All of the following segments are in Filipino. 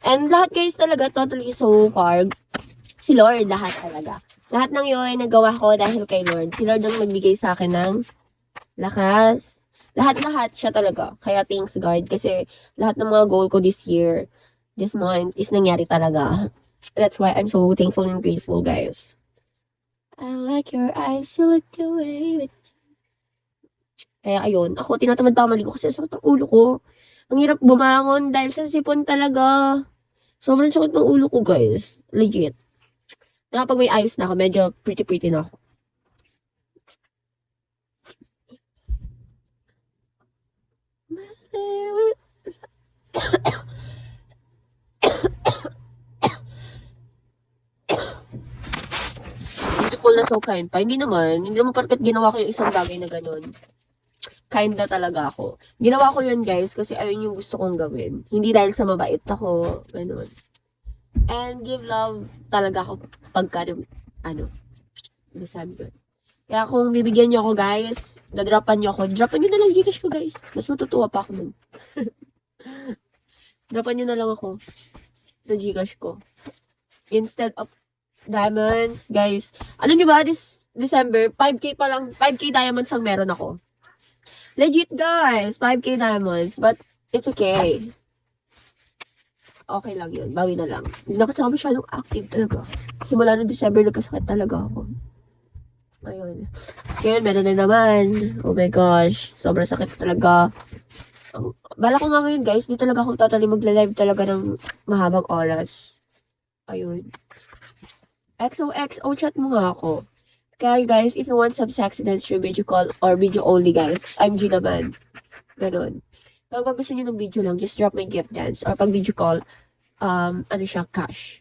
And lahat guys talaga, totally so far, si Lord, lahat talaga. Lahat ng yun, nagawa ko dahil kay Lord. Si Lord ang nagbigay sa akin ng lakas. Lahat-lahat siya talaga. Kaya thanks God. Kasi lahat ng mga goal ko this year, this month, is nangyari talaga. That's why I'm so thankful and grateful, guys. I like your eyes, you look the way. Kaya ayun, ako tinatamad pa maligo kasi sakit ang ulo ko. Ang hirap bumangon dahil sa sipon talaga. Sobrang sakit ng ulo ko, guys. Legit. Kapag may ayos na ako, medyo pretty-pretty na ako. Beautiful na so kind pa. Hindi naman perfect ginawa ko yung isang bagay na ganun. Kind na talaga ako. Ginawa ko yun, guys, kasi ayun yung gusto kong gawin. Hindi dahil sa mabait ako, ganun. And give love talaga ako pagka, December. Kaya kung bibigyan niyo ako, guys, dadropan niyo ako. Dropan niyo na lang Gcash ko, guys. Mas matutuwa pa ako dun. Dropan niyo na lang ako sa Gcash ko. Instead of diamonds, guys. Alam niyo ba, this December, 5K pa lang, 5K diamonds ang meron ako. Legit, guys, 5K diamonds. But, it's okay. Okay lang yun. Bawi na lang. Hindi na kasi ako masyadong active talaga. Simula ng December, nagkasakit talaga ako. Ayun. Ngayon, meron na naman. Oh my gosh. Sobrang sakit talaga. Bala ko nga ngayon, guys. Di talaga ako totally magla-live talaga ng mahabang oras. Ayun. XOXO chat mo nga ako. Kaya guys, if you want some sexy dance through video call or video only, guys, I'm G naman. Ganon. Kapag gusto nyo ng video lang, just drop my gift dance. Or pag video call, cash.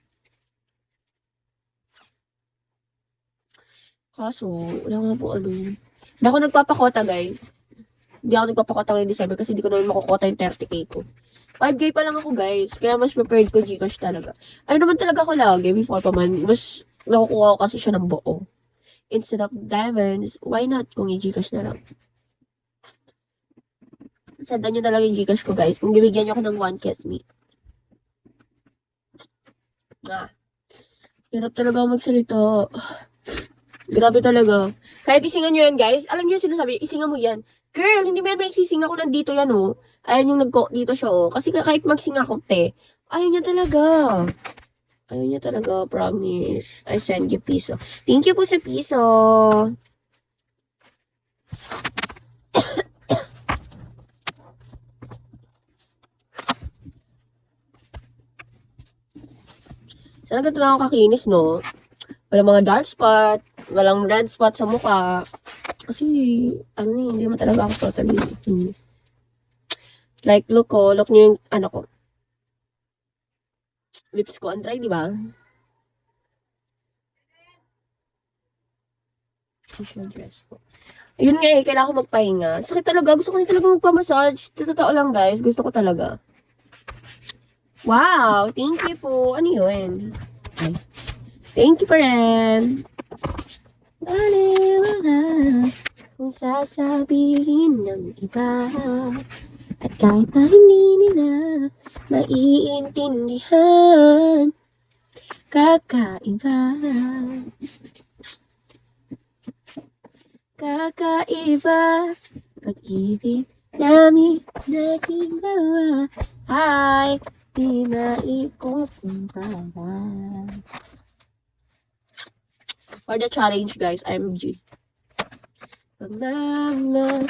Kaso, wala nga po Hindi ako nagpapakota, guys. Hindi ako nagpapakota ngayong December kasi hindi ko naman makukota yung 30K ko. 5K pa lang ako, guys. Kaya mas prepared ko Gcash talaga. Ay naman talaga ako lagi before pa man. Mas nakukuha ko kasi siya ng buo. Instead of diamonds, why not kung i-Gcash na lang? Sendan nyo na lang yung Gcash ko, guys. Kung bibigyan nyo ako ng 1 kiss me. Hirap talaga magsalita. Grabe talaga. Kahit isingan nyo yan, guys. Alam nyo yung sinasabi, isingan mo yan. Girl, hindi mo yan magsising ako nandito yan, oh. Ayan yung dito siya, oh. Kasi kahit magsing ako, te. Ayaw niya talaga. Ayaw niya talaga, promise. I send you piso. Thank you po sa piso. Sana ganito lang ako kakinis, no? Walang mga dark spot. Walang red spot sa mukha. Kasi, hindi naman talaga ako totally kinis. Like, look nyo yung, ko. Lips ko, ang dry, di ba? Facial dress ko. Ayun nga kailangan ko magpahinga. Sakit talaga. Gusto ko na talaga magpamassage. Totoo lang, guys. Gusto ko talaga. Wow! Thank you po. Ano yun? Thank you pa rin. Baliwala kung sasabihin ng iba. At kahit na hindi nila maiintindihan, kakaiba. Kakaiba, pag-ibig namin naging dalawa ay di maikukumpara. For the challenge, guys, I'm G. Pagmamahal,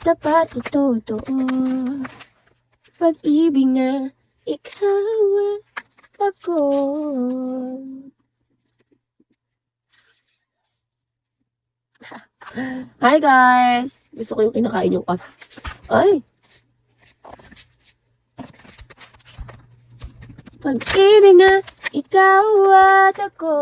dapat totoo. Pag-ibig na ikaw at ako. Hi guys! Gusto ko yung kinakain yung coffee. Ay! Pag-ibig na ikaw at ako.